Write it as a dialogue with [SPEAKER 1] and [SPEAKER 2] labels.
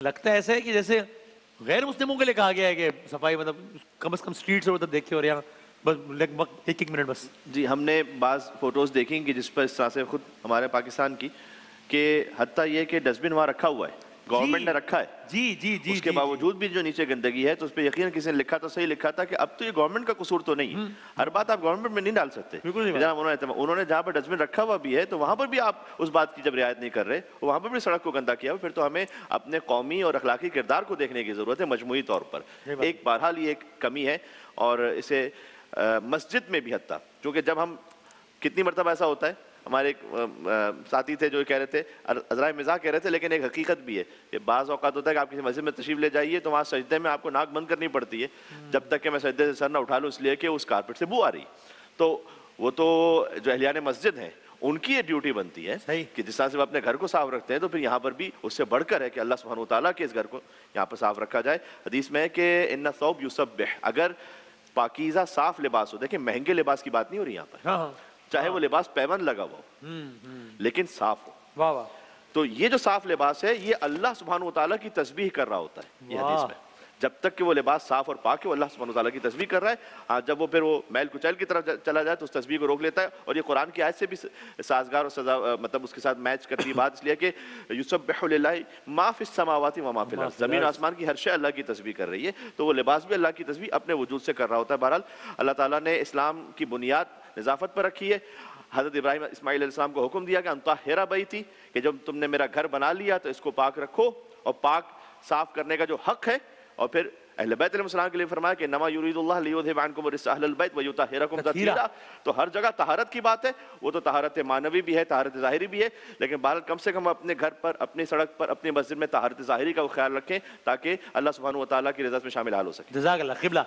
[SPEAKER 1] لگتا ہے ایسا ہے کہ جیسے غیر مسلموں کے لیے کہا گیا ہے کہ صفائی مطلب کم از کم سٹریٹ سے ادھر دیکھے اور یہاں بس لگ بھگ ایک منٹ بس.
[SPEAKER 2] جی ہم نے بعض فوٹوز دیکھیں کہ جس پر اس طرح سے خود ہمارے پاکستان کی کہ حتیٰ یہ کہ ڈسٹ بن وہاں رکھا ہوا ہے، گورنمنٹ نے رکھا ہے.
[SPEAKER 1] جی
[SPEAKER 2] اس کے باوجود بھی جو نیچے گندگی ہے تو اس پہ یقیناً کسی نے لکھا تو صحیح لکھا تھا کہ اب تو یہ گورنمنٹ کا قصور تو نہیں ہے. ہر بات آپ گورنمنٹ میں نہیں ڈال سکتے. جناب انہوں نے جہاں پر ڈسٹ بن رکھا ہوا بھی ہے تو وہاں پر بھی آپ اس بات کی جب رعایت نہیں کر رہے، وہاں پر بھی سڑک کو گندا کیا، پھر تو ہمیں اپنے قومی اور اخلاقی کردار کو دیکھنے کی ضرورت ہے مجموعی طور پر. ایک بہرحال یہ ایک کمی ہے. اور اسے مسجد میں بھی حتیٰ کیونکہ جب ہم کتنی مرتبہ ایسا ہوتا ہے، ہمارے ایک ساتھی تھے جو کہہ رہے تھے، عذرائے مزاح کہہ رہے تھے، لیکن ایک حقیقت بھی ہے کہ بعض اوقات ہوتا ہے کہ آپ کسی مسجد میں تشریف لے جائیے تو وہاں سجدے میں آپ کو ناک بند کرنی پڑتی ہے جب تک کہ میں سجدے سے سر نہ اٹھا لوں، اس لیے کہ اس کارپٹ سے بو آ رہی. تو وہ تو جو اہلیان مسجد ہیں ان کی یہ ڈیوٹی بنتی ہے کہ جس طرح سے وہ اپنے گھر کو صاف رکھتے ہیں تو پھر یہاں پر بھی اس سے بڑھ کر ہے کہ اللہ سبحانہ وتعالیٰ کے اس گھر کو یہاں پر صاف رکھا جائے. حدیث میں ہے کہ ان الثوب یسبح، اگر پاکیزہ صاف لباس ہو، دیکھیں مہنگے لباس کی بات نہیں ہو رہی یہاں پر، چاہے وہ لباس پیون لگا ہوا ہو لیکن صاف ہو. تو یہ جو صاف لباس ہے یہ اللہ سبحانہ وتعالیٰ کی تسبیح کر رہا ہوتا ہے. یہ حدیث میں جب تک کہ وہ لباس صاف اور پاک ہے وہ اللہ سبحانہ وتعالیٰ کی تسبیح کر رہا ہے. جب وہ پھر وہ میل کچیل کی طرف چلا جائے تو اس تسبیح کو روک لیتا ہے. اور یہ قرآن کی آیت سے بھی سازگار اور سزا مطلب اس کے ساتھ میچ کرتی ہے بات، اس لیے کہ یسبح للہ ما فی السماوات و ما فی الارض، زمین و آسمان کی ہر شے اللہ کی تسبیح کر رہی ہے. تو وہ لباس بھی اللہ کی تسبیح اپنے وجود سے کر رہا ہوتا ہے. بہرحال اللہ تعالیٰ نے اسلام کی بنیاد نظافت پر رکھی ہے. حضرت ابراہیم اسماعیل علیہ السلام کو حکم دیا کہ انطہر بیتی، کہ جب تم نے میرا گھر بنا لیا تو اس کو پاک رکھو، اور پاک صاف کرنے کا جو حق ہے. اور پھر اہل بیت علیہ السلام کے لیے فرمایا کہ انما یرید اللہ لیذھب عنکم الرجس اہل البیت ویطہرکم تطہیرا. تو ہر جگہ طہارت کی بات ہے، وہ تو طہارت معنوی بھی ہے، طہارت ظاہری بھی ہے، لیکن بہرحال کم سے کم اپنے گھر پر، اپنی سڑک پر، اپنی مسجد میں طہارت ظاہری کا خیال رکھیں تاکہ اللہ سبحانہ وتعالیٰ کی رضا میں شامل حال ہو سکے.
[SPEAKER 1] جزاک اللہ. قبلہ